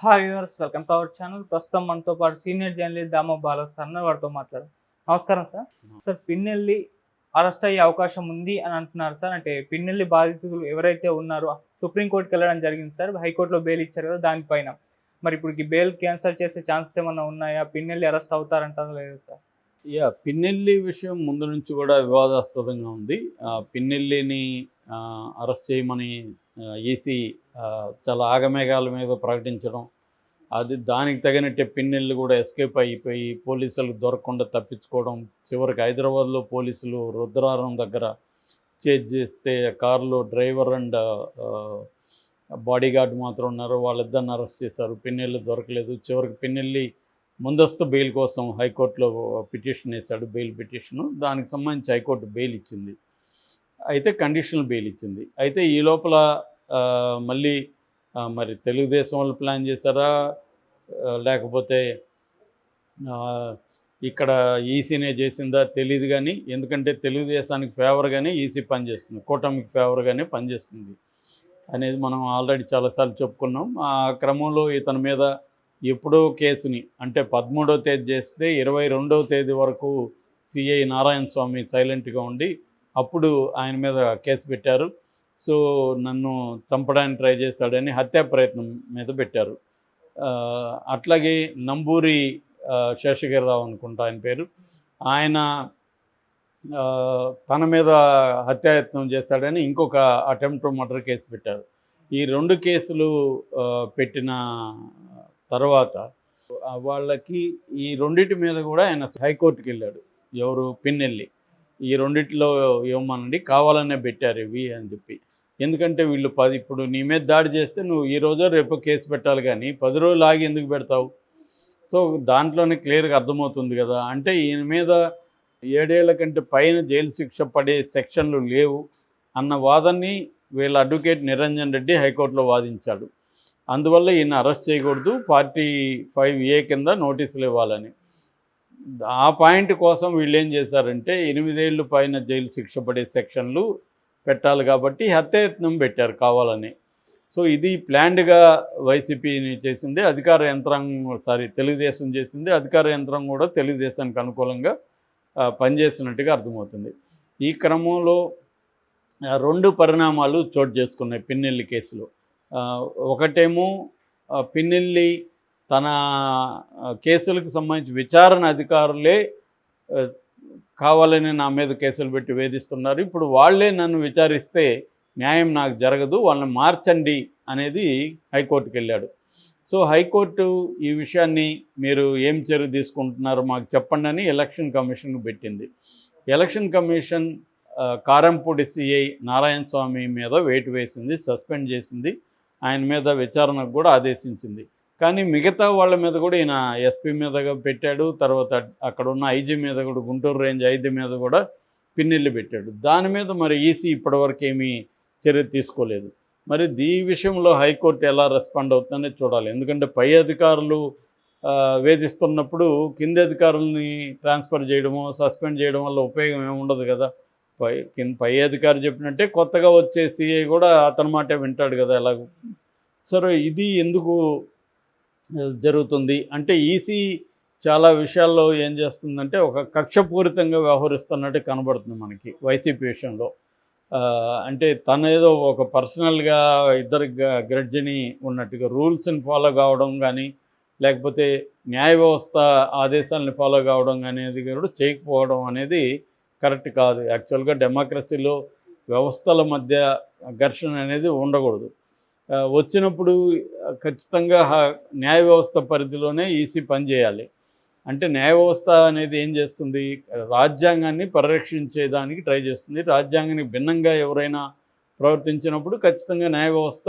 Hi viewers, welcome to our channel. ప్రస్తుతం మనతో పాటు సీనియర్ జర్నలిస్ట్ దామ బాలాస్ సార్ వారితో మాట్లాడారు. నమస్కారం సార్. సార్, పిన్నెల్లి అరెస్ట్ అయ్యే అవకాశం ఉంది అని అంటున్నారు సార్. అంటే పిన్నెల్లి బాధితులు ఎవరైతే ఉన్నారో సుప్రీంకోర్టుకి వెళ్ళడం జరిగింది సార్. హైకోర్టులో బెయిల్ ఇచ్చారు కదా, దానిపైన మరి ఇప్పుడు ఈ బెయిల్ క్యాన్సిల్ చేసే ఛాన్సెస్ ఏమన్నా ఉన్నాయా? పిన్నెల్లి అరెస్ట్ అవుతారంటారా లేదా సార్? పిన్నెల్లి విషయం ముందు నుంచి కూడా వివాదాస్పదంగా ఉంది. పిన్నెల్లిని అరెస్ట్ చేయమని ఈసీ చాలా ఆగమేఘాల మీద ప్రకటించడం, దానికి తగినట్టే పిన్నెల్లి కూడా ఎస్కేప్ అయిపోయి పోలీసులకు దొరకకుండా తప్పించుకోవడం, చివరికి హైదరాబాద్లో పోలీసులు రుద్రవరం దగ్గర చేజ్ చేస్తే కారులో డ్రైవర్ అండ్ బాడీ గార్డ్ మాత్రం ఉన్నారు, వాళ్ళిద్దరిని అరెస్ట్ చేశారు. పిన్నెల్లి దొరకలేదు. చివరికి పిన్నెల్లి ముందస్తు బెయిల్ కోసం హైకోర్టులో పిటిషన్ వేశాడు, బెయిల్ పిటిషను. దానికి సంబంధించి హైకోర్టు బెయిల్ ఇచ్చింది. అయితే కండిషనల్ బెయిల్ ఇచ్చింది. అయితే ఈ లోపల మళ్ళీ మరి తెలుగుదేశం వాళ్ళు ప్లాన్ చేశారా, లేకపోతే ఇక్కడ ఈసీనే చేసిందా తెలియదు. కానీ ఎందుకంటే తెలుగుదేశానికి ఫేవర్గానే ఈసీ పనిచేస్తుంది, కూటమికి ఫేవర్గానే పనిచేస్తుంది అనేది మనం ఆల్రెడీ చాలాసార్లు చెప్పుకున్నాం. ఆ క్రమంలో ఇతని మీద ఎప్పుడో కేసుని, అంటే 13వ తేదీ చేస్తే 22వ తేదీ వరకు సిఐ నారాయణ స్వామి సైలెంట్గా ఉండి అప్పుడు ఆయన మీద కేసు పెట్టారు. సో నన్ను చంపడానికి ట్రై చేశాడని హత్యా ప్రయత్నం మీద పెట్టారు. అట్లాగే నంబూరి శేషగిరిరావు అనుకుంటా ఆయన పేరు, ఆయన తన మీద హత్యాయత్నం చేశాడని ఇంకొక అటెంప్ట్ మర్డర్ కేసు పెట్టారు. ఈ 2 కేసులు పెట్టిన తర్వాత వాళ్ళకి ఈ రెండింటి మీద కూడా ఆయన హైకోర్టుకి వెళ్ళాడు. ఎవరు? పిన్నెల్లి. ఈ రెండిట్లో ఇవ్వమనండి, కావాలనే పెట్టారు ఇవి అని చెప్పి. ఎందుకంటే వీళ్ళు ఇప్పుడు నీ మీద దాడి చేస్తే నువ్వు ఈ రోజో రేపు కేసు పెట్టాలి, కానీ 10 రోజులు ఆగి ఎందుకు పెడతావు? సో దాంట్లోనే క్లియర్గా అర్థమవుతుంది కదా. అంటే ఈయన మీద 7 ఏళ్ల కంటే పైన జైలు శిక్ష పడే సెక్షన్లు లేవు అన్న వాదనని వీళ్ళ అడ్వకేట్ నిరంజన్ రెడ్డి హైకోర్టులో వాదించాడు. అందువల్ల ఈయన అరెస్ట్ చేయకూడదు, 45A కింద నోటీసులు ఇవ్వాలని. ఆ పాయింట్ కోసం వీళ్ళు ఏం చేశారంటే 8 ఏళ్ళు పైన జైలు శిక్ష పడే సెక్షన్లు పెట్టాలి కాబట్టి హత్యాయత్నం పెట్టారు కావాలని. సో ఇది ప్లాన్డ్గా వైసీపీని చేసింది, అధికార యంత్రాంగం తెలుగుదేశం చేసింది. అధికార యంత్రాంగం కూడా తెలుగుదేశానికి అనుకూలంగా పనిచేసినట్టుగా అర్థమవుతుంది. ఈ క్రమంలో 2 పరిణామాలు చోటు చేసుకున్నాయి పిన్నెల్లి కేసులో. ఒకటేమో పిన్నెల్లి తన కేసులకు సంబంధించి విచారణ అధికారులే కావాలని నా మీద కేసులు పెట్టి వేధిస్తున్నారు, ఇప్పుడు వాళ్ళే నన్ను విచారిస్తే న్యాయం నాకు జరగదు, వాళ్ళని మార్చండి అనేది హైకోర్టుకి వెళ్ళాడు. సో హైకోర్టు ఈ విషయాన్ని మీరు ఏం చర్య తీసుకుంటున్నారో మాకు చెప్పండి అని ఎలక్షన్ కమిషన్కు పెట్టింది. Election commission Karempudi CI Narayana Swamy మీద వేటు వేసింది, సస్పెండ్ చేసింది, ఆయన మీద విచారణకు కూడా ఆదేశించింది. కానీ మిగతా వాళ్ళ మీద కూడా ఈయన ఎస్పీ మీద పెట్టాడు, తర్వాత అక్కడ ఉన్న ఐజీ మీద కూడా, గుంటూరు రేంజ్ 5 మీద కూడా పిన్నెల్లి పెట్టాడు. దాని మీద మరి ఈసీ ఇప్పటివరకు ఏమీ చర్య తీసుకోలేదు. మరి ఈ విషయంలో హైకోర్టు ఎలా రెస్పాండ్ అవుతుందనే చూడాలి. ఎందుకంటే పై అధికారులు వేధిస్తున్నప్పుడు కింది అధికారులని ట్రాన్స్ఫర్ చేయడమో సస్పెండ్ చేయడం వల్ల ఉపయోగం ఏమి ఉండదు కదా. పై అధికారి చెప్పినట్టే కొత్తగా వచ్చే సిఐ కూడా అతని మాటే వింటాడు కదా ఎలాగో. సరే, ఇది ఎందుకు జరుగుతుంది అంటే ఈసీ చాలా విషయాల్లో ఏం చేస్తుందంటే ఒక కక్షపూరితంగా వ్యవహరిస్తున్నట్టు కనబడుతుంది మనకి వైసీపీ విషయంలో. అంటే తనేదో ఒక పర్సనల్గా ఇద్దరు గ్రడ్జిని ఉన్నట్టుగా రూల్స్ని ఫాలో కావడం కానీ, లేకపోతే న్యాయ వ్యవస్థ ఆదేశాలని ఫాలో కావడం అనేది కూడా చేయకపోవడం అనేది కరెక్ట్ కాదు. యాక్చువల్గా డెమోక్రసీలో వ్యవస్థల మధ్య ఘర్షణ అనేది ఉండకూడదు. వచ్చినప్పుడు ఖచ్చితంగా న్యాయ వ్యవస్థ పరిధిలోనే ఈసీ పనిచేయాలి. అంటే న్యాయ వ్యవస్థ అనేది ఏం చేస్తుంది? రాజ్యాంగాన్ని పరిరక్షించేదానికి ట్రై చేస్తుంది. రాజ్యాంగానికి భిన్నంగా ఎవరైనా ప్రవర్తించినప్పుడు ఖచ్చితంగా న్యాయ వ్యవస్థ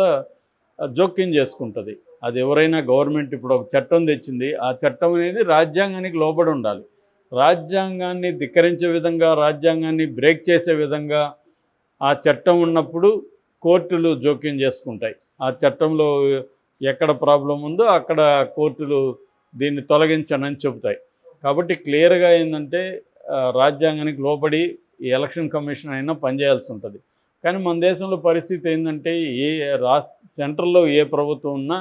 జోక్యం చేసుకుంటుంది. అది ఎవరైనా గవర్నమెంట్ ఇప్పుడు ఒక చట్టం తెచ్చింది, ఆ చట్టం అనేది రాజ్యాంగానికి లోబడి ఉండాలి. రాజ్యాంగాన్ని ధిక్కరించే విధంగా, రాజ్యాంగాన్ని బ్రేక్ చేసే విధంగా ఆ చట్టం ఉన్నప్పుడు కోర్టులు జోక్యం చేసుకుంటాయి. ఆ చట్టంలో ఎక్కడ ప్రాబ్లం ఉందో అక్కడ కోర్టులు దీన్ని తొలగించనని చెబుతాయి. కాబట్టి క్లియర్గా ఏంటంటే రాజ్యాంగానికి లోబడి ఈ ఎలక్షన్ కమిషన్ అయినా పనిచేయాల్సి ఉంటుంది. కానీ మన దేశంలో పరిస్థితి ఏంటంటే సెంట్రల్లో ఏ ప్రభుత్వం ఉన్నా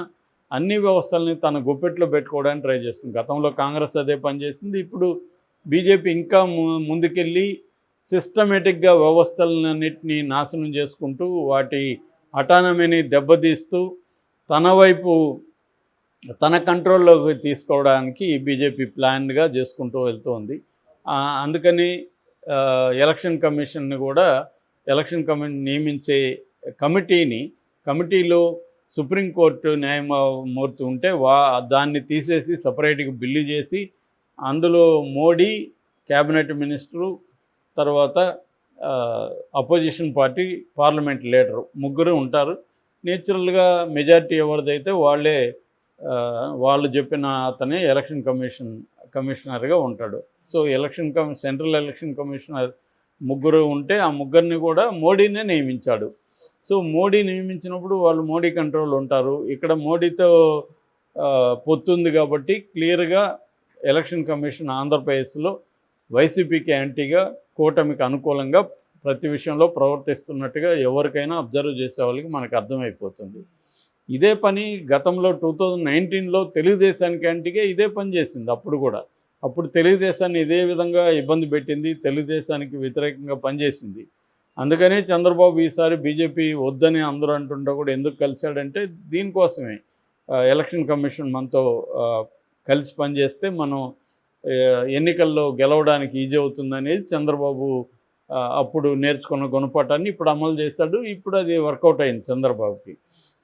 అన్ని వ్యవస్థల్ని తన గుప్పెట్లో పెట్టుకోవడానికి ట్రై చేస్తుంది. గతంలో కాంగ్రెస్ అదే పనిచేసింది. ఇప్పుడు బీజేపీ ఇంకా ముందుకెళ్ళి సిస్టమేటిక్గా వ్యవస్థలన్నింటినీ నాశనం చేసుకుంటూ వాటి అటానమీని దెబ్బతీస్తూ తన వైపు తన కంట్రోల్లోకి తీసుకోవడానికి బీజేపీ ప్లాన్గా చేసుకుంటూ వెళ్తోంది. అందుకని ఎలక్షన్ కమిషన్ని కూడా ఎలక్షన్ కమిషన్ నియమించే కమిటీలో సుప్రీంకోర్టు న్యాయమూర్తి ఉంటే దాన్ని తీసేసి సపరేట్గా బిల్లు చేసి అందులో మోడీ, క్యాబినెట్ మినిస్టరు, తర్వాత అపోజిషన్ పార్టీ పార్లమెంట్ లీడరు ముగ్గురు ఉంటారు. నేచురల్గా మెజారిటీ ఎవరిదైతే వాళ్ళు చెప్పిన అతనే ఎలక్షన్ కమిషనర్గా ఉంటాడు. సో సెంట్రల్ ఎలక్షన్ కమిషనర్ ముగ్గురు ఉంటే ఆ ముగ్గురిని కూడా మోడీనే నియమించాడు. సో మోడీ నియమించినప్పుడు వాళ్ళు మోడీ కంట్రోల్ ఉంటారు. ఇక్కడ మోడీతో పొత్తుంది కాబట్టి క్లియర్గా ఎలక్షన్ కమిషన్ ఆంధ్రప్రదేశ్లో వైసీపీకి యాంటీగా, కూటమికి అనుకూలంగా ప్రతి విషయంలో ప్రవర్తిస్తున్నట్టుగా ఎవరికైనా అబ్జర్వ్ చేసే వాళ్ళకి మనకు అర్థమైపోతుంది. ఇదే పని గతంలో 2019లో తెలుగుదేశానికి యాంటీగా ఇదే పని చేసింది. అప్పుడు తెలుగుదేశాన్ని ఇదే విధంగా ఇబ్బంది పెట్టింది, తెలుగుదేశానికి వ్యతిరేకంగా పనిచేసింది. అందుకనే చంద్రబాబు ఈసారి బీజేపీ వద్దని అందరూ అంటుంటే కూడా ఎందుకు కలిశాడంటే దీనికోసమే. ఎలక్షన్ కమిషన్ మనతో కలిసి పనిచేస్తే మనం ఎన్నికల్లో గెలవడానికి ఈజీ అవుతుందనేది చంద్రబాబు అప్పుడు నేర్చుకున్న గుణపాఠాన్ని ఇప్పుడు అమలు చేశాడు. ఇప్పుడు అది వర్కౌట్ అయింది చంద్రబాబుకి.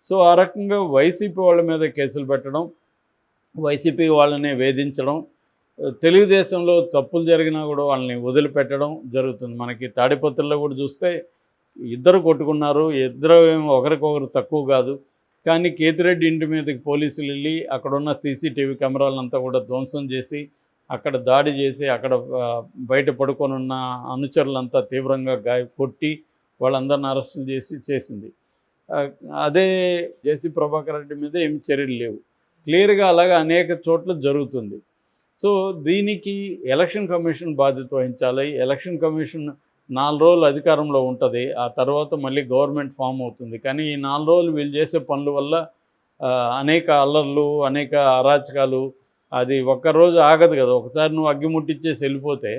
సో ఆ రకంగా వైసీపీ వాళ్ళ మీద కేసులు పెట్టడం, వైసీపీ వాళ్ళని వేధించడం, తెలుగుదేశంలో తప్పులు జరిగినా కూడా వాళ్ళని వదిలిపెట్టడం జరుగుతుంది. మనకి తాడిపత్రిలో కూడా చూస్తే ఇద్దరు కొట్టుకున్నారు, ఇద్దరు ఒకరికొకరు తక్కువ కాదు. కానీ కేతిరెడ్డి ఇంటి మీదకి పోలీసులు వెళ్ళి అక్కడున్న సీసీటీవీ కెమెరాలంతా కూడా ధ్వంసం చేసి అక్కడ దాడి చేసి అక్కడ బయట పడుకొని ఉన్న అనుచరులంతా తీవ్రంగా కొట్టి వాళ్ళందరిని అరెస్టులు చేసింది. అదే జేసీ ప్రభాకర్ రెడ్డి మీద ఏమి చర్యలు లేవు. క్లియర్గా అలాగా అనేక చోట్ల జరుగుతుంది. సో దీనికి ఎలక్షన్ కమిషన్ బాధ్యత వహించాలి. ఎలక్షన్ కమిషన్ 4 రోజులు అధికారంలో ఉంటుంది. ఆ తర్వాత మళ్ళీ గవర్నమెంట్ ఫామ్ అవుతుంది. కానీ ఈ 4 రోజులు వీళ్ళు చేసే పనుల వల్ల అనేక అల్లర్లు, అనేక అరాచకాలు, అది ఒక్కరోజు ఆగదు కదా. ఒకసారి నువ్వు అగ్గి ముట్టించేసి వెళ్ళిపోతే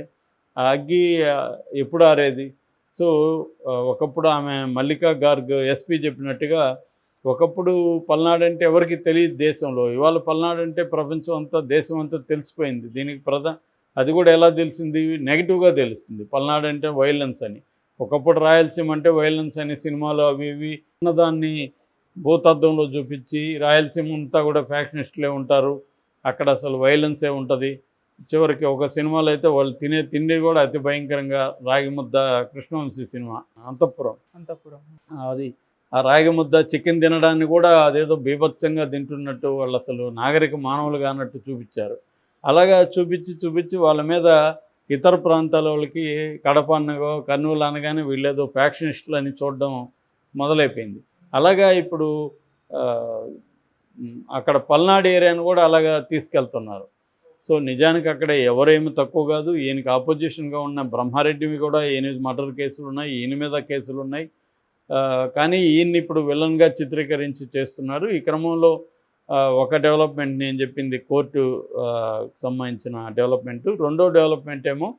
ఆ అగ్గి ఎప్పుడు ఆరేది? సో ఒకప్పుడు ఆమె మల్లికా గార్గ్ ఎస్పీ చెప్పినట్టుగా ఒకప్పుడు పల్నాడు అంటే ఎవరికి తెలియదు దేశంలో. ఇవాళ పల్నాడు అంటే ప్రపంచం అంతా, దేశం అంతా తెలిసిపోయింది. దీనికి అది కూడా ఎలా తెలిసింది? నెగిటివ్గా తెలుస్తుంది. పల్నాడు అంటే వైలెన్స్ అని. ఒకప్పుడు రాయలసీమ అంటే వైలెన్స్ అని సినిమాలు అవి ఇవి ఉన్నదాన్ని భూతద్దంలో చూపించి రాయలసీమ అంతా కూడా ఫ్యాక్షనిస్టులే ఉంటారు, అక్కడ అసలు వైలెన్సే ఉంటుంది. చివరికి ఒక సినిమాలో అయితే వాళ్ళు తినే తిండి కూడా అతి భయంకరంగా, రాగిముద్ద, కృష్ణవంశీ సినిమా అంతఃపురం, అది ఆ రాగిముద్ద చికెన్ తినడాన్ని కూడా అదేదో బీభత్సంగా తింటున్నట్టు, వాళ్ళు అసలు నాగరిక మానవులుగా అన్నట్టు చూపించారు. అలాగా చూపించి వాళ్ళ మీద ఇతర ప్రాంతాల వాళ్ళకి కడప అనగో కర్నూలు అనగానే వీళ్ళేదో ఫ్యాక్షనిస్టులు అని చూడడం మొదలైపోయింది. అలాగా ఇప్పుడు అక్కడ పల్నాడు ఏరియాను కూడా అలాగా తీసుకెళ్తున్నారు. సో నిజానికి అక్కడ ఎవరేమి తక్కువ కాదు. ఈయనకి ఆపోజిషన్గా ఉన్న బ్రహ్మారెడ్డివి కూడా 8 మర్డర్ కేసులు ఉన్నాయి, ఈయన మీద కేసులు ఉన్నాయి. కానీ ఈయన్ని ఇప్పుడు విలన్గా చిత్రీకరించి చేస్తున్నారు. ఈ క్రమంలో ఒక డెవలప్మెంట్ నేను చెప్పింది కోర్టు సంబంధించిన డెవలప్మెంటు. రెండో డెవలప్మెంట్ ఏమో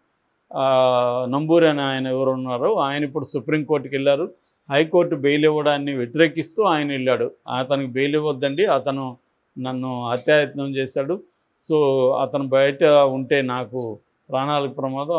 నంబూరి అని ఆయన ఎవరు ఉన్నారో ఆయన ఇప్పుడు సుప్రీంకోర్టుకి వెళ్ళారు. హైకోర్టు బెయిల్ ఇవ్వడాన్ని వ్యతిరేకిస్తూ ఆయన వెళ్ళాడు. అతనికి బెయిల్ ఇవ్వద్దండి, అతను నన్ను హత్యాయత్నం చేశాడు, సో అతను బయట ఉంటే నాకు ప్రాణాలకు ప్రమాదం,